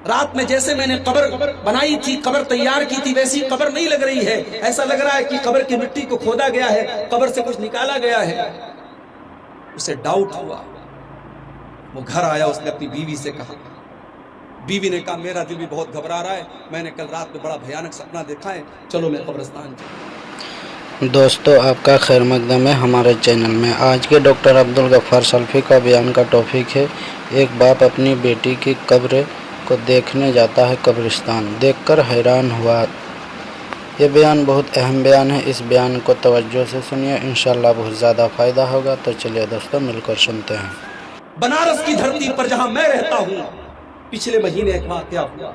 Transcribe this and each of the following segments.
رات میں جیسے میں نے قبر بنائی تھی، قبر تیار کی تھی، ویسی قبر نہیں لگ رہی ہے۔ ایسا لگ رہا ہے کہ قبر کی مٹی کو کھودا گیا ہے، قبر سے کچھ نکالا گیا ہے۔ اسے ڈاؤٹ ہوا، وہ گھر آیا، اس نے اپنی بیوی سے کہا، بیوی نے کہا میرا دل بھی بہت گھبرا رہا ہے، میں نے کل رات میں بڑا بھیانک سپنا دیکھا ہے، چلو میں قبرستان چلوں۔ دوستو آپ کا خیر مقدم ہے ہمارے چینل میں۔ آج کے ڈاکٹر عبدالغفار سلفی کا بیان کا ٹاپک ہے، ایک باپ اپنی بیٹی کی قبر کو دیکھنے جاتا ہے قبرستان، دیکھ کر حیران ہوا۔ یہ بیان بہت اہم بیان ہے، اس بیان کو توجہ سے سنیے، انشاءاللہ بہت زیادہ فائدہ ہوگا۔ تو چلیے دوستو مل کر سنتے ہیں۔ بنارس کی دھرتی پر جہاں میں رہتا ہوں، پچھلے مہینے ایک واقعہ ہوا۔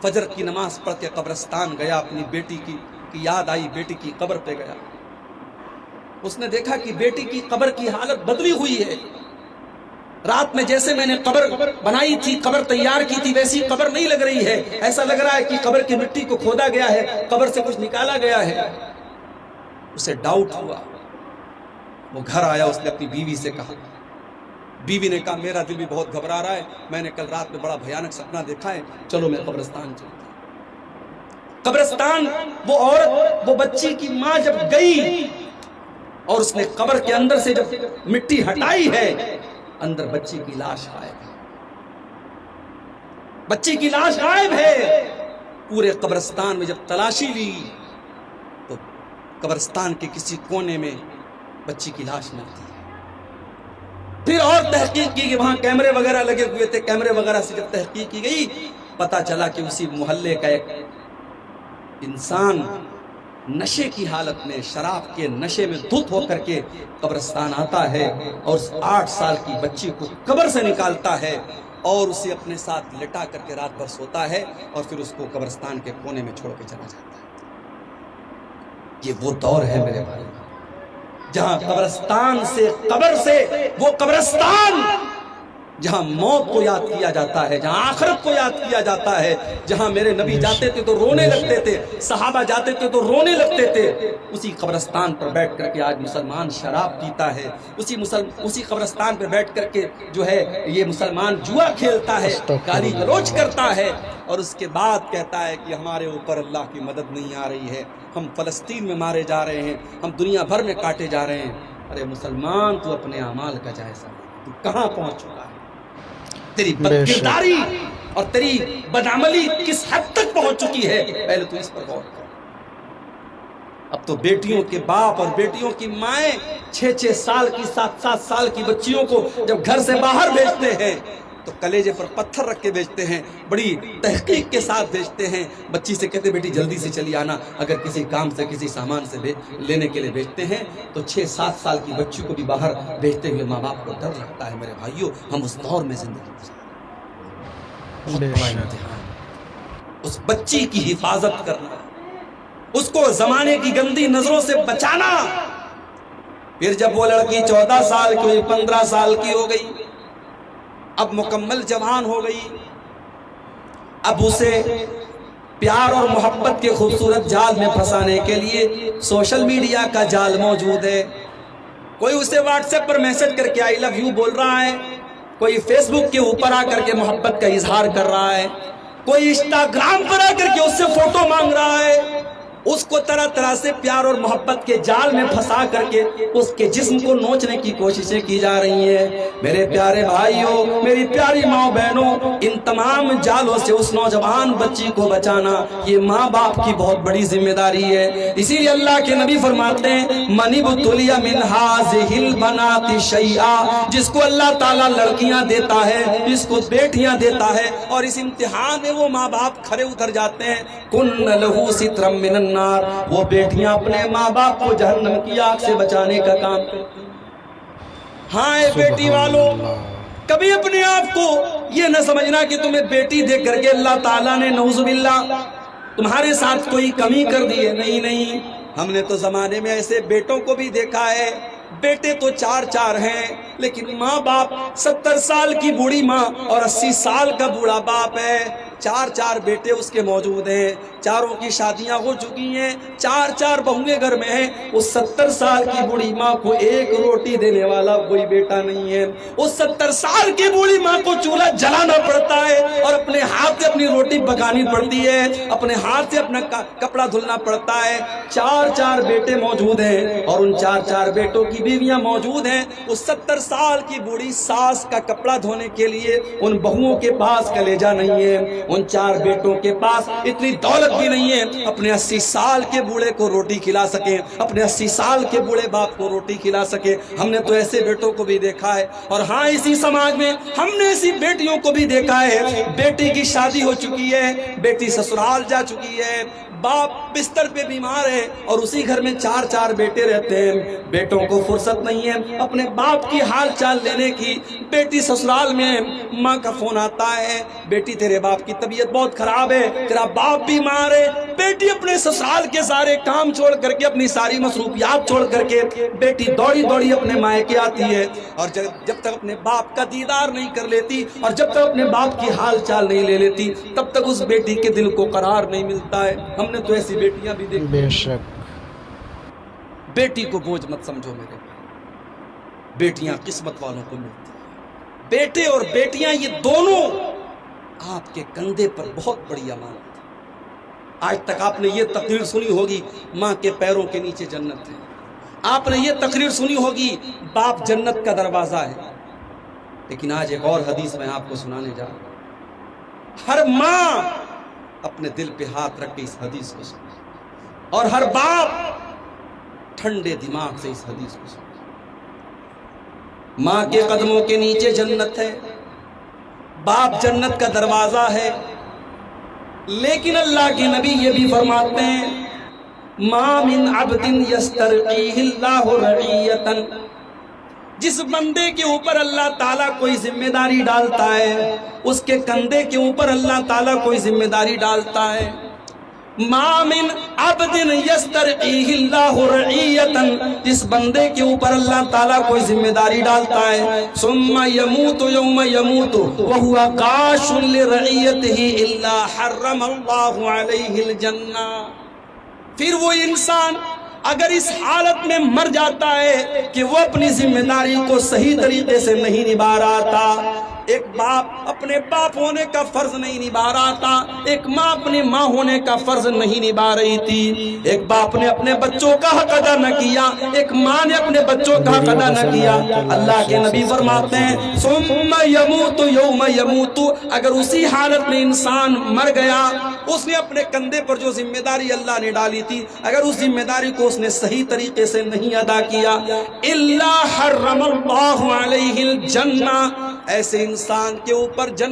فجر کی نماز پڑھ کے قبرستان گیا، اپنی بیٹی کی یاد آئی، بیٹی کی قبر پہ گیا۔ اس نے دیکھا کہ بیٹی کی قبر کی حالت بدلی ہوئی ہے۔ رات میں جیسے میں نے قبر بنائی تھی، قبر تیار کی تھی، ویسی قبر نہیں لگ رہی ہے۔ ایسا لگ رہا ہے کہ قبر کی مٹی کو کھودا گیا ہے، قبر سے کچھ نکالا گیا ہے۔ اسے ڈاؤٹ ہوا، وہ گھر آیا، اس نے اپنی بیوی سے کہا، بیوی نے کہا میرا دل بھی بہت گھبرا رہا ہے، میں نے کل رات میں بڑا بھیانک سپنا دیکھا ہے، چلو میں قبرستان چلوں۔ قبرستان وہ عورت، وہ بچی کی ماں جب گئی اور اس نے قبر کے اندر سے جب مٹی ہٹائی ہے، اندر بچی کی لاش غائب ہے، بچی کی لاش غائب ہے۔ پورے قبرستان میں جب تلاشی لی تو قبرستان کے کسی کونے میں بچی کی لاش ملتی ہے۔ پھر اور تحقیق کی کہ وہاں کیمرے وغیرہ لگے ہوئے تھے، کیمرے وغیرہ سے جب تحقیق کی گئی، پتا چلا کہ اسی محلے کا ایک انسان نشے کی حالت میں، شراب کے نشے میں دھت ہو کر کے قبرستان آتا ہے اور اس 8 سال کی بچی کو قبر سے نکالتا ہے اور اسے اپنے ساتھ لٹا کر کے رات بھر سوتا ہے اور پھر اس کو قبرستان کے کونے میں چھوڑ کے چلا جاتا ہے۔ یہ وہ دور ہے میرے بھائی جہاں قبرستان سے، قبر سے، وہ قبرستان جہاں موت کو یاد کیا جاتا ہے، جہاں آخرت کو یاد کیا جاتا ہے، جہاں میرے نبی جاتے تھے تو رونے لگتے تھے، صحابہ جاتے تھے تو رونے لگتے تھے، اسی قبرستان پر بیٹھ کر کے آج مسلمان شراب پیتا ہے، اسی قبرستان پر بیٹھ کر کے جو ہے یہ مسلمان جوا کھیلتا ہے، گالی گلوچ کرتا ہے اور اس کے بعد کہتا ہے کہ ہمارے اوپر اللہ کی مدد نہیں آ رہی ہے، ہم فلسطین میں مارے جا رہے ہیں، ہم دنیا بھر میں کاٹے جا رہے ہیں۔ ارے مسلمان تو اپنے اعمال کا جائزہ لے، تو کہاں پہنچ چکا ہے؟ تیری بدکرداری اور تیری بدعملی کس حد تک پہنچ چکی ہے، پہلے تو اس پر غور کر۔ اب تو بیٹیوں کے باپ اور بیٹیوں کی مائیں 6-6 سال کی، 7-7 سال کی بچیوں کو جب گھر سے باہر بھیجتے ہیں تو کلیجے پر پتھر رکھ کے بھیجتے ہیں، بڑی تحقیق کے ساتھ بھیجتے ہیں۔ بچی سے کہتے بیٹی جلدی سے چلی آنا، اگر کسی کام سے، کسی سامان سے لینے کے لیے بھیجتے ہیں تو 6-7 سال کی بچی کو بھی باہر بھیجتے ہوئے ماں باپ کو ڈر لگتا ہے۔ میرے بھائیوں، ہم اس دور میں زندگی گزار رہے ہیں، بہت بڑا امتحان ہے۔ اس بچی کی حفاظت کرنا، اس کو زمانے کی گندی نظروں سے بچانا۔ پھر جب وہ لڑکی 14 سال کی ہوئی، 15 سال کی ہو گئی، اب مکمل جوان ہو گئی، اب اسے پیار اور محبت کے خوبصورت جال میں پھنسانے کے لیے سوشل میڈیا کا جال موجود ہے۔ کوئی اسے واٹس ایپ پر میسج کر کے آئی لو یو بول رہا ہے، کوئی فیس بک کے اوپر آ کر کے محبت کا اظہار کر رہا ہے، کوئی انسٹاگرام پر آ کر کے اس سے فوٹو مانگ رہا ہے، اس کو طرح طرح سے پیار اور محبت کے جال میں پھنسا کر کے اس کے جسم کو نوچنے کی کوششیں کی جا رہی ہیں۔ میرے پیارے بھائیوں، میری پیاری ماں بہنوں، ان تمام جالوں سے اس نوجوان بچی کو بچانا یہ ماں باپ کی بہت بڑی ذمہ داری ہے۔ اسی لیے اللہ کے نبی فرماتے ہیں من ابتلی من ھذہ البنات شیئا، جس کو اللہ تعالیٰ لڑکیاں دیتا ہے، جس کو بیٹیاں دیتا ہے اور اس امتحان میں وہ ماں باپ کھڑے اتر جاتے ہیں، کن لہ سترا من النار، وہ بیٹیاں اپنے ماں باپ کو جہنم کی آگ سے بچانے کا کام کرتی ہیں۔ ہاں اے بیٹی والوں، کبھی اپنے آپ کو یہ نہ سمجھنا کہ تمہیں بیٹی دے کر کے اللہ تعالیٰ نے نعوذ باللہ تمہارے ساتھ کوئی کمی کر دی ہے۔ نہیں نہیں، ہم نے تو زمانے میں ایسے بیٹوں کو بھی دیکھا ہے، بیٹے تو 4 ہیں لیکن ماں باپ 70 سال کی بوڑھی ماں اور 80 سال کا بوڑھا باپ ہے، 4 بیٹے اس کے موجود ہیں، چاروں کی شادیاں ہو چکی ہیں، 4 بہویں گھر میں ہیں، اس 70 سال کی بوڑھی ماں کو ایک روٹی دینے والا کوئی بیٹا نہیں ہے، اس 70 سال کی بوڑھی ماں کو چولہا جلانا پڑتا ہے اور اپنے ہاتھ سے اپنی اپنی روٹی پکانی پڑتی ہے, اپنے ہاتھ سے اپنا کپڑا دھلنا پڑتا ہے. 4 بیٹے موجود ہیں اور ان 4 بیٹوں کی بیویاں موجود ہیں. اس 70 سال کی بوڑھی ساس کا کپڑا دھونے کے لیے ان بہوؤں کے پاس کلیجہ نہیں ہے, ان 4 بیٹوں کے پاس اتنی دولت بھی نہیں ہے اپنے 80 سال کے بوڑھے کو روٹی کھلا سکیں, اپنے 80 سال کے بوڑھے باپ کو روٹی کھلا سکے. ہم نے تو ایسے بیٹوں کو بھی دیکھا ہے, اور ہاں اسی سماج میں ہم نے ایسی بیٹیوں کو بھی دیکھا ہے. بیٹی کی شادی ہو چکی ہے, بیٹی سسرال جا چکی ہے, باپ بستر پہ بیمار ہے اور اسی گھر میں 4 بیٹے رہتے ہیں. بیٹوں کو فرصت نہیں ہے اپنے باپ کی حال چال لینے کی. بیٹی سسرال میں ماں کا فون آتا ہے, بیٹی تیرے باپ کی طبیعت بہت خراب ہے, تیرا باپ بیمار ہے. بیٹی اپنے سسرال کے سارے کام چھوڑ کر کے, اپنی ساری مصروفیات چھوڑ کر کے بیٹی دوڑی اپنے مائکے آتی ہے, اور جب تک اپنے باپ کا دیدار نہیں کر لیتی اور جب تک اپنے باپ کی حال چال نہیں لے لیتی تب تک اس بیٹی کے دل کو قرار نہیں ملتا ہے. ہم نے تو ایسی بیٹیاں بھی دیکھی. بے شک. بیٹی کو بوجھ مت سمجھو میرے بھائی, بیٹیاں قسمت والوں کو ملتی ہیں. بیٹے اور بیٹیاں یہ دونوں آپ کے کندھے پر بہت بڑی امانت ہے. آج تک آپ نے یہ تقریر سنی ہوگی ماں کے پیروں کے نیچے جنت ہے, آپ نے یہ تقریر سنی ہوگی باپ جنت کا دروازہ ہے. لیکن آج ایک اور حدیث میں آپ کو سنانے جا رہا ہوں. ہر ماں اپنے دل پہ ہاتھ رکھ کے اس حدیث کو سنے, اور ہر باپ ٹھنڈے دماغ سے اس حدیث کو سنے. ماں کے قدموں کے نیچے جنت ہے, باپ جنت کا دروازہ ہے. لیکن اللہ کے نبی یہ بھی فرماتے ہیں ما من عبد یسترقیہ اللہ رعیتا, جس بندے کے اوپر اللہ تعالیٰ کوئی ذمہ داری ڈالتا ہے, اس کے کندھے کے اوپر اللہ تعالیٰ کوئی ذمہ داری ڈالتا ہے. ما من عبد یسترقیہ اللہ رعیتا, جس بندے کے اوپر اللہ تعالیٰ کوئی ذمہ داری ڈالتا ہے, ثم یموت یوم یموت وہو غاش لرعیتہ الا حرم اللہ علیہ الجنہ. پھر وہ انسان اگر اس حالت میں مر جاتا ہے کہ وہ اپنی ذمہ داری کو صحیح طریقے سے نہیں نبھا رہا تھا, ایک باپ اپنے باپ ہونے کا فرض نہیں نبھا رہا تھا, ایک ماں اپنی ماں ہونے کا فرض نہیں نبھا رہی تھی, ایک باپ نے اپنے بچوں کا حق ادا نہ کیا, ایک ماں نے اپنے بچوں کا حق ادا نہ کیا. اللہ کے نبی فرماتے ہیں ثم یموت یوم یموت, اگر اسی حالت میں انسان مر گیا, اس نے اپنے کندھے پر جو ذمہ داری اللہ نے ڈالی تھی اگر اس ذمہ داری کو اس نے صحیح طریقے سے نہیں ادا کیا, الا حرم اللہ علیہ الجنہ, ایسے انسان کے اوپر جنت